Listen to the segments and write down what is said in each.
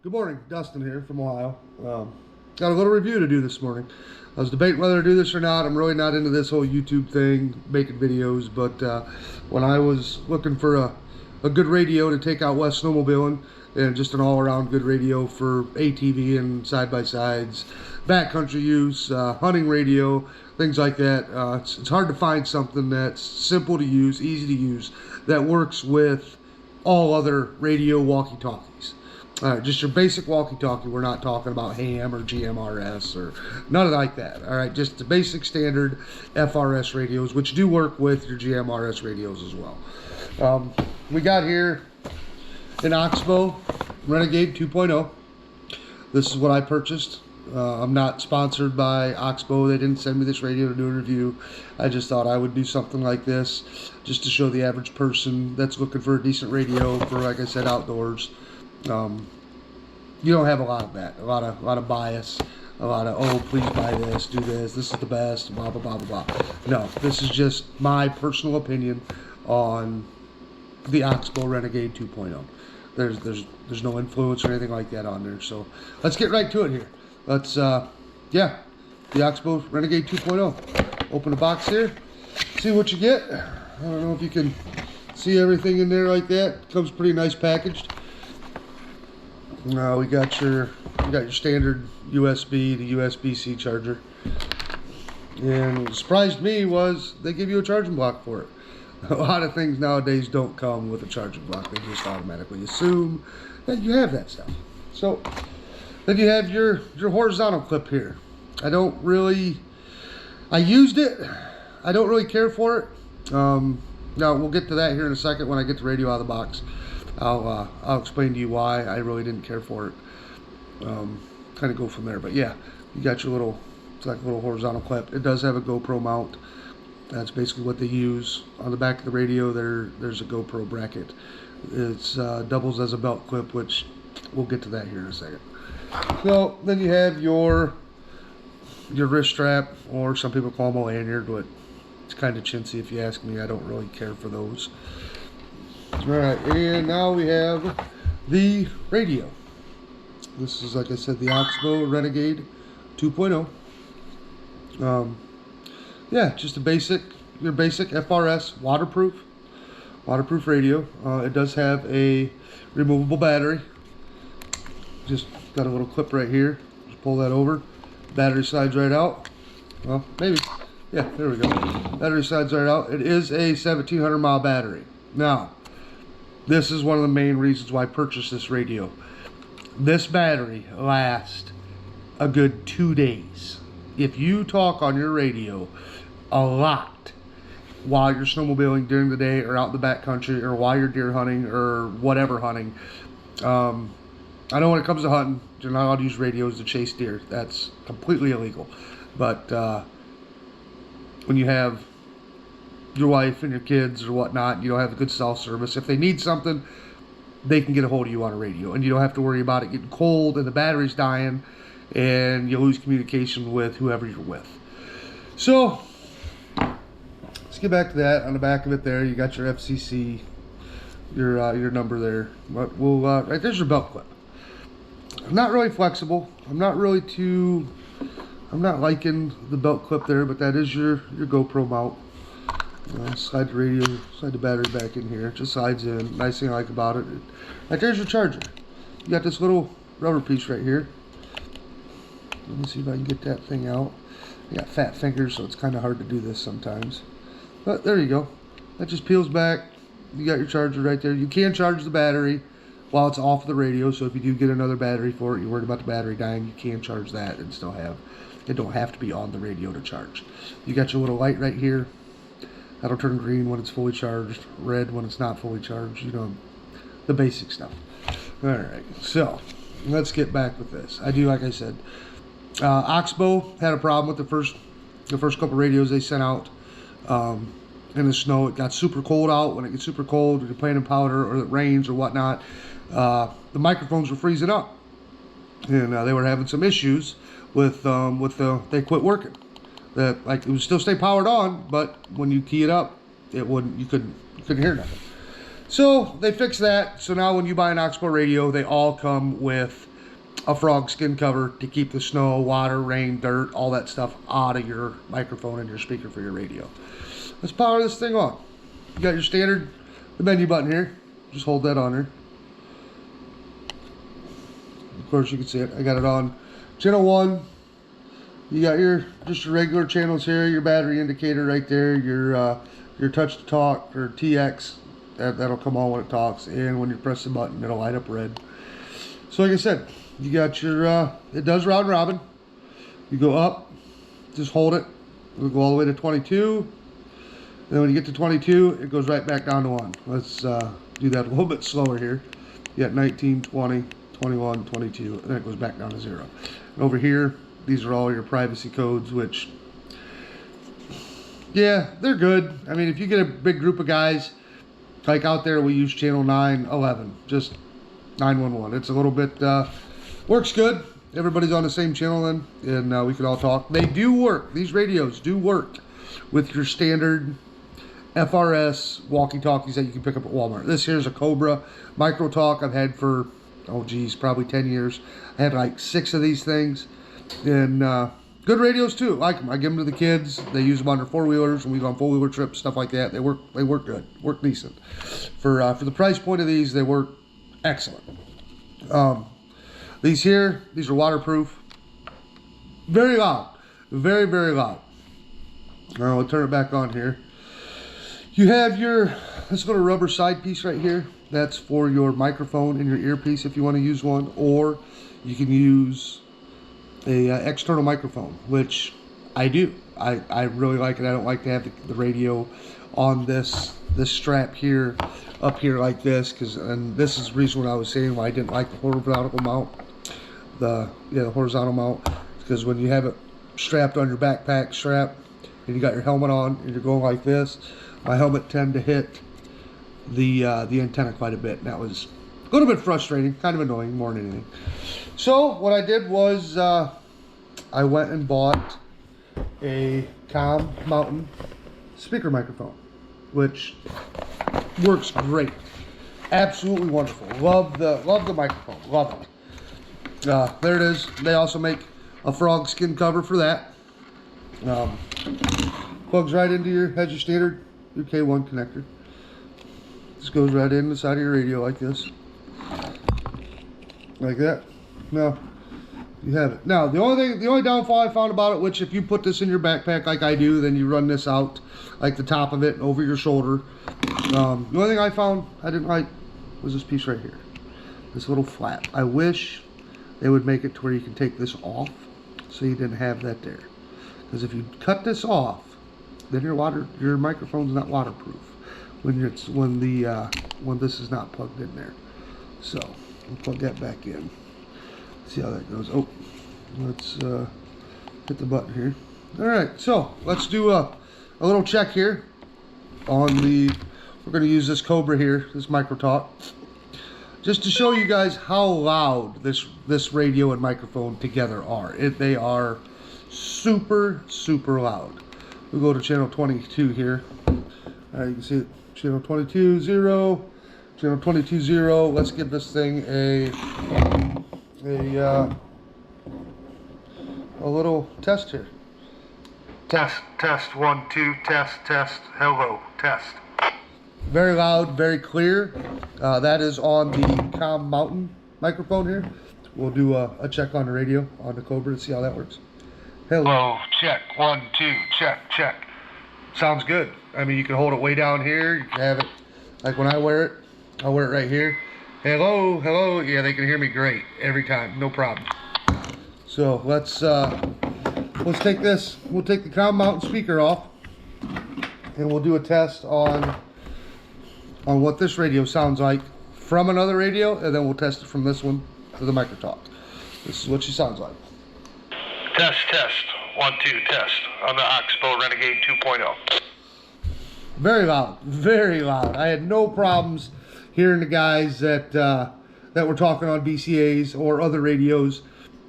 Good morning, Dustin here from Ohio. Got a little review to do this morning. I was debating whether to do this or not. I'm really not into this whole YouTube thing, making videos, but when I was looking for a good radio to take out west snowmobiling, and just an all-around good radio for ATV and side-by-sides, backcountry use, hunting radio, things like that, it's hard to find something that's simple to use, easy to use, that works with all other radio walkie-talkies. Just your basic walkie-talkie. We're not talking about ham or GMRS or none like that. All right, just the basic standard FRS radios, which do work with your GMRS radios as well. We got here an Oxbow Renegade 2.0. This is what I purchased. I'm not sponsored by Oxbow. They didn't send me this radio to do a review. I just thought I would do something like this just to show the average person that's looking for a decent radio for, like I said, outdoors. You don't have a lot of that, a lot of bias, a lot of, oh, please buy this, do this is the best, blah blah blah blah blah. No, this is just my personal opinion on the Oxbow Renegade 2.0. There's no influence or anything like that on there. So let's get right to it here. Let's yeah, the Oxbow Renegade 2.0. Open the box here, see what you get. I don't know if you can see everything in there like that. Comes pretty nice packaged. We got your standard USB to USB-C charger, and what surprised me was they give you a charging block for it. A lot of things nowadays don't come with a charging block. They just automatically assume that you have that stuff. So then you have your horizontal clip here. I used it. I don't really care for it. Now we'll get to that here in a second when I get the radio out of the box. I'll explain to you why I really didn't care for it. Kind of go from there, but yeah, you got your little, it's like a little horizontal clip. It does have a GoPro mount. That's basically what they use on the back of the radio. There's a GoPro bracket. It's doubles as a belt clip, which we'll get to that here in a second. So then you have your wrist strap, or some people call them a lanyard, but it's kind of chintzy if you ask me. I don't really care for those. Alright, and now we have the radio. This is, like I said, the Oxbow Renegade 2.0. Yeah, just your basic FRS waterproof radio. It does have a removable battery. Just got a little clip right here. Just pull that over. Battery slides right out. Well, maybe. Yeah, there we go. Battery slides right out. It is a 1700 mile battery. Now, this is one of the main reasons why I purchased this radio. This battery lasts a good 2 days. If you talk on your radio a lot while you're snowmobiling during the day or out in the backcountry or while you're deer hunting or whatever hunting, I know when it comes to hunting, you're not allowed to use radios to chase deer. That's completely illegal. But when you have your wife and your kids or whatnot, you don't have a good cell service, if they need something, they can get a hold of you on a radio, and you don't have to worry about it getting cold and the battery's dying and you lose communication with whoever you're with. So let's get back to that. On the back of it there, you got your FCC, your number there. But right there's your belt clip. Not really flexible. I'm not liking the belt clip there, but that is your GoPro mount. Slide the radio, slide the battery back in here. It just slides in. Nice thing I like about it. Right there's your charger. You got this little rubber piece right here. Let me see if I can get that thing out. I got fat fingers, so it's kind of hard to do this sometimes. But there you go. That just peels back. You got your charger right there. You can charge the battery while it's off the radio, so if you do get another battery for it, you're worried about the battery dying, you can charge that and still have it. Don't have to be on the radio to charge. You got your little light right here. That'll turn green when it's fully charged, red when it's not fully charged, you know, the basic stuff. Alright, so let's get back with this. Like I said, Oxbow had a problem with the first couple radios they sent out in the snow. It got super cold out. When it gets super cold, or you're playing in powder, or it rains or whatnot, the microphones were freezing up, and they were having some issues with they quit working. That, like, it would still stay powered on, but when you key it up, it wouldn't. You couldn't hear nothing. So they fixed that. So now when you buy an Oxbow radio, they all come with a frog skin cover to keep the snow, water, rain, dirt, all that stuff out of your microphone and your speaker for your radio. Let's power this thing on. You got your standard the menu button here. Just hold that on there. Of course you can see it. I got it on channel 1. You got just your regular channels here, your battery indicator right there, your touch to talk or TX. That'll come on when it talks, and when you press the button it'll light up red. So like I said, you got your it does round robin. You go up, just hold it. It'll go all the way to 22. Then when you get to 22, it goes right back down to 1. Let's do that a little bit slower here. You got 19, 20, 21, 22, and then it goes back down to 0. And over here, these are all your privacy codes, which, yeah, they're good. I mean, if you get a big group of guys, like out there, we use channel 9, 11, just 911. It's a little bit, works good. Everybody's on the same channel then, and we can all talk. They do work. These radios do work with your standard FRS walkie-talkies that you can pick up at Walmart. This here's a Cobra Micro Talk I've had for, oh geez, probably 10 years. I had like 6 of these things, and good radios too. Like them. I give them to the kids. They use them on their 4-wheelers when we go on 4-wheeler trips, stuff like that. They work good, work decent. For the price point of these, they work excellent. These are waterproof. Very loud, very, very loud. Now we'll turn it back on here. You have your, this little rubber side piece right here. That's for your microphone and your earpiece if you want to use one, or you can use a external microphone, which I do. I really like it. I don't like to have the radio on this strap here, up here like this, and this is the reason what I was saying why I didn't like the horizontal mount. The horizontal mount, because when you have it strapped on your backpack strap and you got your helmet on and you're going like this, my helmet tend to hit the antenna quite a bit, and that was a little bit frustrating, kind of annoying more than anything. So what I did was I went and bought a Com Mountain speaker microphone, which works great, absolutely wonderful. Love the microphone, love it. There it is. They also make a frog skin cover for that. Plugs right into your standard your K1 connector. This goes right in the side of your radio like this, like that. Now you have it. Now the only downfall I found about it, which if you put this in your backpack like I do, then you run this out like the top of it over your shoulder. The only thing I found I didn't like was this piece right here, this little flap. I wish they would make it to where you can take this off, so you didn't have that there. Because if you cut this off, then your microphone's not waterproof when this is not plugged in there. So we'll plug that back in. See how that goes. Oh, let's hit the button here. All right, so let's do a little check here on we're going to use this Cobra here, this Micro Talk, just to show you guys how loud this radio and microphone together are. They are super, super loud. We'll go to channel 22 here. You can see it, channel 22, 0, channel 22, 0. Let's give this thing a little test here. Test, 1, 2, test, hello, test. Very loud, very clear. That is on the Com Mountain microphone here. We'll do a check on the radio on the Cobra to see how that works. Hello, check, 1, 2, check. Sounds good. I mean, you can hold it way down here. You can have it, like when I wear it, I'll wear it right here. Hello. Yeah, they can hear me great every time, no problem. So let's take this. We'll take the Com Mountain speaker off, and we'll do a test on what this radio sounds like from another radio, and then we'll test it from this one to the Micro Talk. This is what she sounds like. Test, 1, 2, test on the Oxbow Renegade 2.0. Very loud, very loud. I had no problems hearing the guys that were talking on BCAs or other radios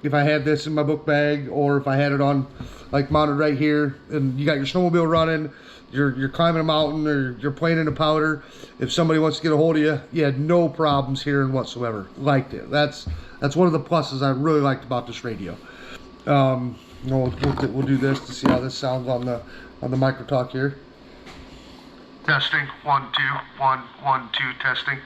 if I had this in my book bag, or if I had it on, like, mounted right here, and you got your snowmobile running, you're climbing a mountain, or you're playing in a powder. If somebody wants to get a hold of you, you had no problems hearing whatsoever. Liked it. That's one of the pluses I really liked about this radio. We'll do this to see how this sounds on the micro talk here. Testing 1 2 1 1 2 testing.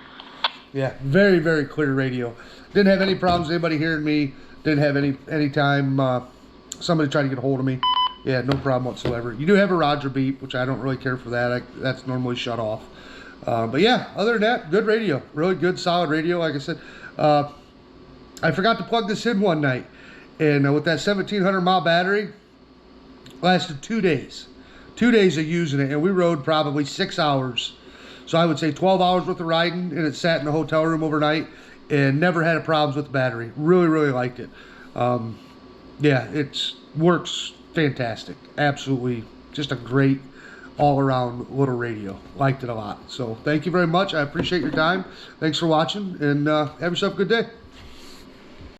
Yeah, very, very clear radio. Didn't have any problems anybody hearing me. Didn't have any time somebody tried to get a hold of me. Yeah, no problem whatsoever. You do have a Roger beep, which I don't really care for that. That's normally shut off. But yeah, other than that, good radio. Really good, solid radio. Like I said, I forgot to plug this in one night. And with that 1,700 mile battery, lasted 2 days. 2 days of using it. And we rode probably 6 hours. So I would say 12 hours worth of riding. And it sat in the hotel room overnight. And never had a problems with the battery. Really, really liked it. Yeah, it works fantastic. Absolutely just a great all-around little radio. Liked it a lot. So thank you very much. I appreciate your time. Thanks for watching, and have yourself a good day.